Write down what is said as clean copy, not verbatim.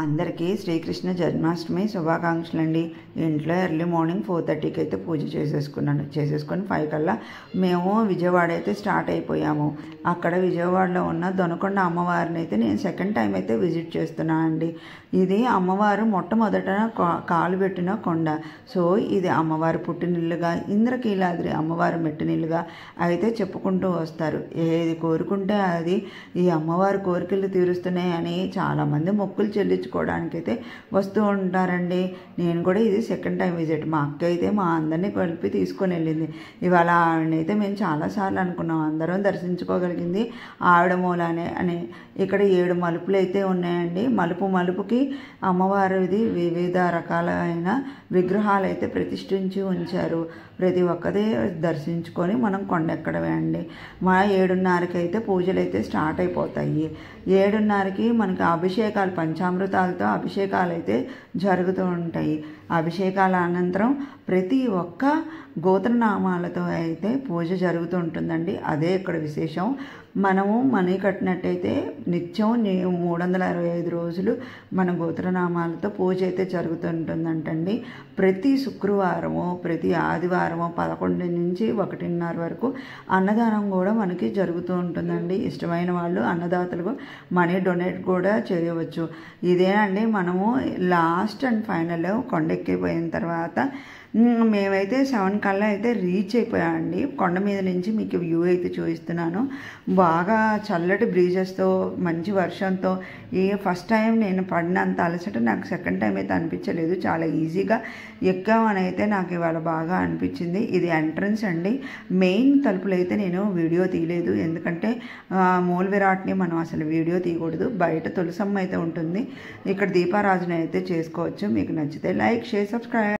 అందరికీ శ్రీకృష్ణ జన్మాష్టమి శుభాకాంక్షలు అండి. ఇంట్లో ఎర్లీ మార్నింగ్ 4:30కి అయితే పూజ చేసేసుకొని 5 కల్లా మేము విజయవాడ అయితే స్టార్ట్ అయిపోయాము. అక్కడ విజయవాడలో ఉన్న దొనకొండ అమ్మవారిని అయితే నేను సెకండ్ టైం అయితే విజిట్ చేస్తున్నాను అండి. ఇది అమ్మవారు మొట్టమొదట కాలు పెట్టిన కొండ. సో ఇది అమ్మవారు పుట్టినిల్లుగా, ఇంద్రకీలాద్రి అమ్మవారు మెట్టినిల్లుగా అయితే చెప్పుకుంటూ వస్తారు. ఏది కోరుకుంటే అది ఈ అమ్మవారి కోరికలు తీరుస్తున్నాయని చాలామంది మొక్కులు చెల్లించుకోవడానికైతే వస్తూ ఉంటారండి. నేను కూడా ఇది సెకండ్ టైం విజిట్. మా అక్క అయితే మా అందరినీ కలిపి తీసుకొని వెళ్ళింది. ఇవాళ ఆవిడనైతే మేము చాలాసార్లు అనుకున్నాం, అందరం దర్శించుకోగలిగింది ఆవిడ మూలానే అని. ఇక్కడ 7 మలుపులు అయితే ఉన్నాయండి. మలుపుకి అమ్మవారిది వివిధ రకాలైన విగ్రహాలు అయితే ప్రతిష్ఠించి ఉంచారు. ప్రతి ఒక్కదే దర్శించుకొని మనం కొండెక్కడమే అండి. మా 7:30కి అయితే పూజలు అయితే స్టార్ట్ అయిపోతాయి. 7:30కి మనకి అభిషేకాలు, పంచామృతాలతో అభిషేకాలు అయితే జరుగుతూ ఉంటాయి. అభిషేకాల అనంతరం ప్రతి ఒక్క గోత్రనామాలతో అయితే పూజ జరుగుతూ ఉంటుందండి. అదే ఇక్కడ విశేషం. మనము మనీ కట్టినట్టయితే నిత్యం 365 రోజులు మన గోత్రనామాలతో పూజ అయితే జరుగుతుంటుందంటండి. ప్రతి శుక్రవారము, ప్రతి ఆదివారము 11 నుంచి 1:30 వరకు అన్నదానం కూడా మనకి జరుగుతూ ఉంటుందండి. ఇష్టమైన వాళ్ళు అన్నదాతలకు మనీ డొనేట్ కూడా చేయవచ్చు. ఇదేనండి మనము లాస్ట్ అండ్ ఫైనల్ కొండెక్కిపోయిన తర్వాత మేమైతే 7 కల్లా అయితే రీచ్ అయిపోయామండి. కొండ మీద నుంచి మీకు వ్యూ అయితే చూపిస్తున్నాను. బాగా చల్లటి బ్రీజెస్తో, మంచి వర్షంతో, ఈ ఫస్ట్ టైం నేను పడినంత అలసట నాకు సెకండ్ టైం అయితే అనిపించలేదు. చాలా ఈజీగా ఎక్కామని అయితే నాకు ఇవాళ బాగా అనిపించింది. ఇది ఎంట్రన్స్ అండి. మెయిన్ తలుపులు అయితే నేను వీడియో తీయలేదు, ఎందుకంటే మూల విరాట్ని మనం అసలు వీడియో తీయకూడదు. బయట తులసమ్మ అయితే ఉంటుంది. ఇక్కడ దీపారాజన అయితే చేసుకోవచ్చు. మీకు నచ్చితే లైక్, షేర్, సబ్స్క్రైబ్.